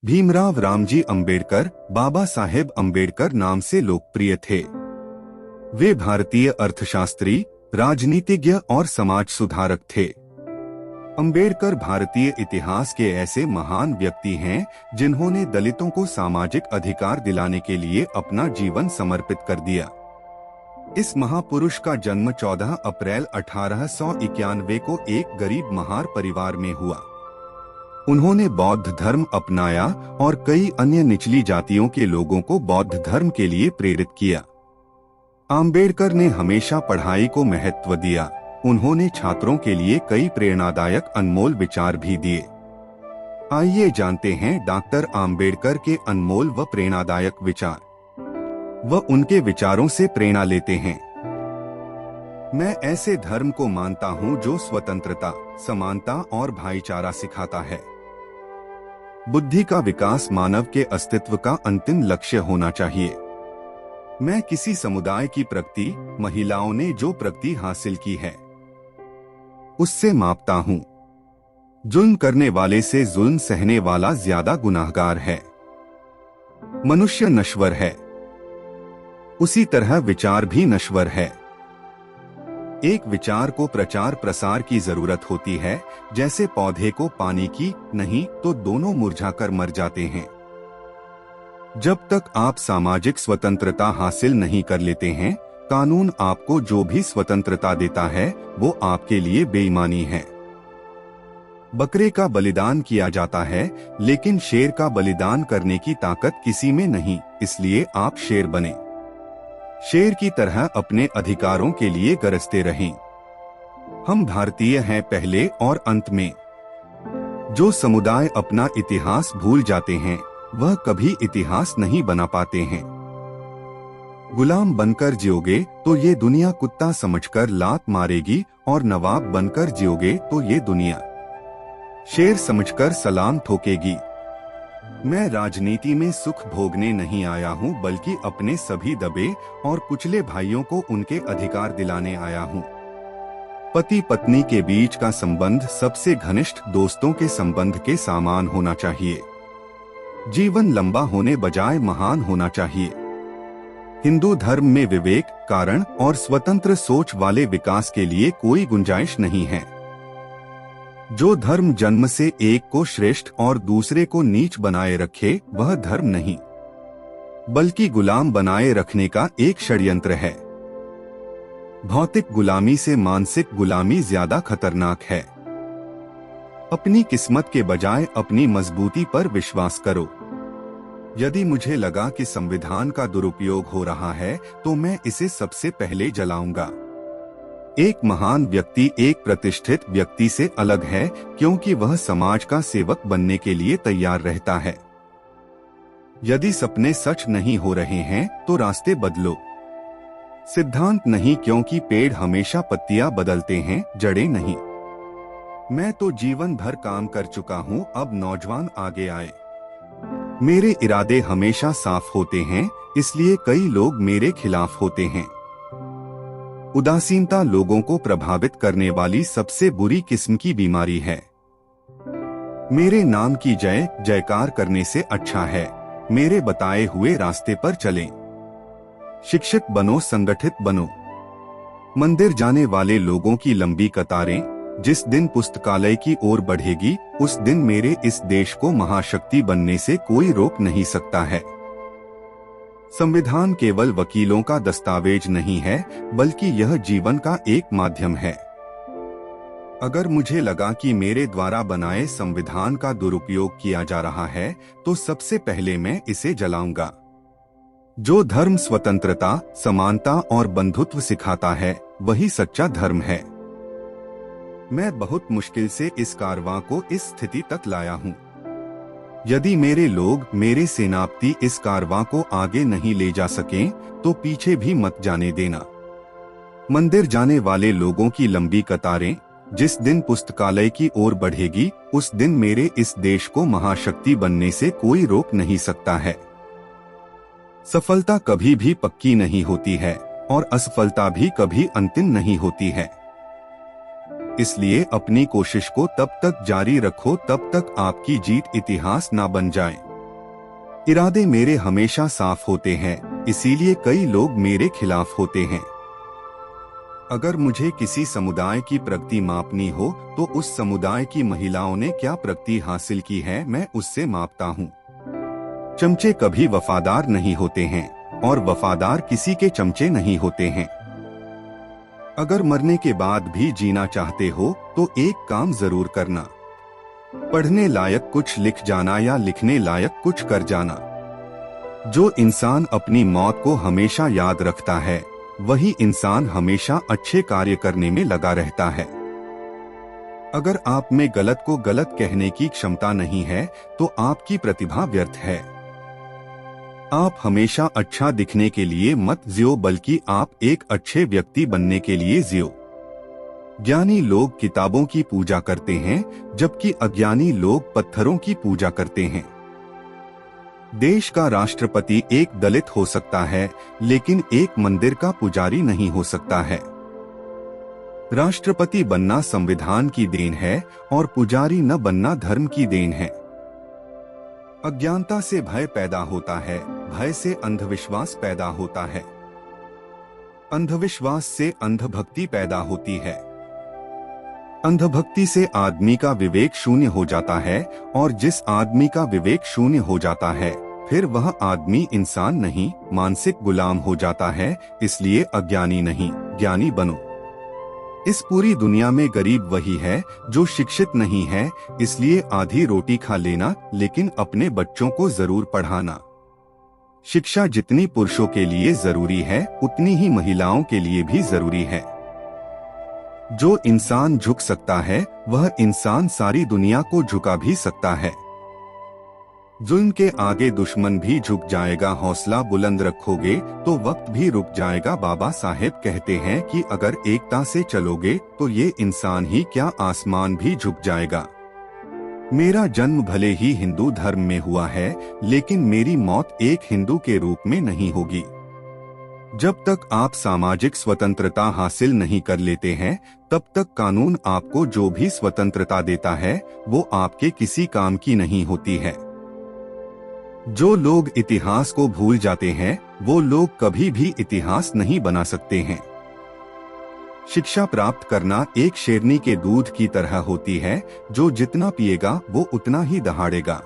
भीमराव रामजी अंबेडकर बाबा साहेब अंबेडकर नाम से लोकप्रिय थे। वे भारतीय अर्थशास्त्री, राजनीतिज्ञ और समाज सुधारक थे। अंबेडकर भारतीय इतिहास के ऐसे महान व्यक्ति हैं जिन्होंने दलितों को सामाजिक अधिकार दिलाने के लिए अपना जीवन समर्पित कर दिया। इस महापुरुष का जन्म 14 अप्रैल 1891 को एक गरीब महार परिवार में हुआ। उन्होंने बौद्ध धर्म अपनाया और कई अन्य निचली जातियों के लोगों को बौद्ध धर्म के लिए प्रेरित किया। अंबेडकर ने हमेशा पढ़ाई को महत्व दिया। उन्होंने छात्रों के लिए कई प्रेरणादायक अनमोल विचार भी दिए। आइए जानते हैं डॉक्टर अंबेडकर के अनमोल व प्रेरणादायक विचार। वह उनके विचारों से प्रेरणा लेते हैं। मैं ऐसे धर्म को मानता हूं जो स्वतंत्रता, समानता और भाईचारा सिखाता है। बुद्धि का विकास मानव के अस्तित्व का अंतिम लक्ष्य होना चाहिए। मैं किसी समुदाय की प्रगति, महिलाओं ने जो प्रगति हासिल की है, उससे मापता हूं। जुल्म करने वाले से जुल्म सहने वाला ज्यादा गुनाहगार है। मनुष्य नश्वर है, उसी तरह विचार भी नश्वर है। एक विचार को प्रचार प्रसार की जरूरत होती है, जैसे पौधे को पानी की, नहीं तो दोनों मुरझाकर मर जाते हैं। जब तक आप सामाजिक स्वतंत्रता हासिल नहीं कर लेते हैं, कानून आपको जो भी स्वतंत्रता देता है वो आपके लिए बेईमानी है। बकरे का बलिदान किया जाता है, लेकिन शेर का बलिदान करने की ताकत किसी में नहीं, इसलिए आप शेर बने। शेर की तरह अपने अधिकारों के लिए गरजते रहें। हम भारतीय हैं पहले और अंत में। जो समुदाय अपना इतिहास भूल जाते हैं वह कभी इतिहास नहीं बना पाते हैं। गुलाम बनकर जियोगे तो ये दुनिया कुत्ता समझकर लात मारेगी, और नवाब बनकर जियोगे तो ये दुनिया शेर समझकर सलाम ठोकेगी। मैं राजनीति में सुख भोगने नहीं आया हूँ, बल्कि अपने सभी दबे और कुचले भाइयों को उनके अधिकार दिलाने आया हूँ। पति पत्नी के बीच का संबंध सबसे घनिष्ठ दोस्तों के संबंध के समान होना चाहिए। जीवन लंबा होने बजाय महान होना चाहिए। हिंदू धर्म में विवेक, कारण और स्वतंत्र सोच वाले विकास के लिए कोई गुंजाइश नहीं है। जो धर्म जन्म से एक को श्रेष्ठ और दूसरे को नीच बनाए रखे, वह धर्म नहीं, बल्कि गुलाम बनाए रखने का एक षड्यंत्र है। भौतिक गुलामी से मानसिक गुलामी ज्यादा खतरनाक है। अपनी किस्मत के बजाय अपनी मजबूती पर विश्वास करो। यदि मुझे लगा कि संविधान का दुरुपयोग हो रहा है तो मैं इसे सबसे पहले जलाऊंगा। एक महान व्यक्ति एक प्रतिष्ठित व्यक्ति से अलग है, क्योंकि वह समाज का सेवक बनने के लिए तैयार रहता है। यदि सपने सच नहीं हो रहे हैं तो रास्ते बदलो। सिद्धांत नहीं, क्योंकि पेड़ हमेशा पत्तियां बदलते हैं, जड़ें नहीं। मैं तो जीवन भर काम कर चुका हूँ, अब नौजवान आगे आए। मेरे इरादे हमेशा साफ होते हैं, इसलिए कई लोग मेरे खिलाफ होते हैं। उदासीनता लोगों को प्रभावित करने वाली सबसे बुरी किस्म की बीमारी है। मेरे नाम की जय जयकार करने से अच्छा है मेरे बताए हुए रास्ते पर चलें। शिक्षित बनो, संगठित बनो। मंदिर जाने वाले लोगों की लंबी कतारें जिस दिन पुस्तकालय की ओर बढ़ेगी, उस दिन मेरे इस देश को महाशक्ति बनने से कोई रोक नहीं सकता है। संविधान केवल वकीलों का दस्तावेज नहीं है, बल्कि यह जीवन का एक माध्यम है। अगर मुझे लगा कि मेरे द्वारा बनाए संविधान का दुरुपयोग किया जा रहा है तो सबसे पहले मैं इसे जलाऊंगा। जो धर्म स्वतंत्रता, समानता और बंधुत्व सिखाता है वही सच्चा धर्म है। मैं बहुत मुश्किल से इस कारवां को इस स्थिति तक लाया हूँ। यदि मेरे लोग, मेरे सेनापति इस कारवां को आगे नहीं ले जा सकें तो पीछे भी मत जाने देना। मंदिर जाने वाले लोगों की लंबी कतारें जिस दिन पुस्तकालय की ओर बढ़ेगी, उस दिन मेरे इस देश को महाशक्ति बनने से कोई रोक नहीं सकता है। सफलता कभी भी पक्की नहीं होती है और असफलता भी कभी अंतिम नहीं होती है। इसलिए अपनी कोशिश को तब तक जारी रखो तब तक आपकी जीत इतिहास ना बन जाए। इरादे मेरे हमेशा साफ होते हैं, इसीलिए कई लोग मेरे खिलाफ होते हैं। अगर मुझे किसी समुदाय की प्रगति मापनी हो तो उस समुदाय की महिलाओं ने क्या प्रगति हासिल की है मैं उससे मापता हूँ। चमचे कभी वफादार नहीं होते हैं और वफादार किसी के चमचे नहीं होते हैं। अगर मरने के बाद भी जीना चाहते हो तो एक काम जरूर करना, पढ़ने लायक कुछ लिख जाना या लिखने लायक कुछ कर जाना। जो इंसान अपनी मौत को हमेशा याद रखता है वही इंसान हमेशा अच्छे कार्य करने में लगा रहता है। अगर आप में गलत को गलत कहने की क्षमता नहीं है तो आपकी प्रतिभा व्यर्थ है। आप हमेशा अच्छा दिखने के लिए मत जियो, बल्कि आप एक अच्छे व्यक्ति बनने के लिए जियो। ज्ञानी लोग किताबों की पूजा करते हैं जबकि अज्ञानी लोग पत्थरों की पूजा करते हैं। देश का राष्ट्रपति एक दलित हो सकता है लेकिन एक मंदिर का पुजारी नहीं हो सकता है। राष्ट्रपति बनना संविधान की देन है और पुजारी न बनना धर्म की देन है। अज्ञानता से भय पैदा होता है, भय से अंधविश्वास पैदा होता है, अंधविश्वास से अंधभक्ति पैदा होती है, अंधभक्ति से आदमी का विवेक शून्य हो जाता है और जिस आदमी का विवेक शून्य हो जाता है फिर वह आदमी इंसान नहीं मानसिक गुलाम हो जाता है। इसलिए अज्ञानी नहीं ज्ञानी बनो। इस पूरी दुनिया में गरीब वही है जो शिक्षित नहीं है, इसलिए आधी रोटी खा लेना लेकिन अपने बच्चों को जरूर पढ़ाना। शिक्षा जितनी पुरुषों के लिए जरूरी है उतनी ही महिलाओं के लिए भी जरूरी है। जो इंसान झुक सकता है वह इंसान सारी दुनिया को झुका भी सकता है। जुल्म के आगे दुश्मन भी झुक जाएगा, हौसला बुलंद रखोगे तो वक्त भी रुक जाएगा। बाबा साहेब कहते हैं कि अगर एकता से चलोगे तो ये इंसान ही क्या आसमान भी झुक जाएगा। मेरा जन्म भले ही हिंदू धर्म में हुआ है लेकिन मेरी मौत एक हिंदू के रूप में नहीं होगी। जब तक आप सामाजिक स्वतंत्रता हासिल नहीं कर लेते हैं तब तक कानून आपको जो भी स्वतंत्रता देता है वो आपके किसी काम की नहीं होती है। जो लोग इतिहास को भूल जाते हैं वो लोग कभी भी इतिहास नहीं बना सकते हैं। शिक्षा प्राप्त करना एक शेरनी के दूध की तरह होती है, जो जितना पिएगा वो उतना ही दहाड़ेगा।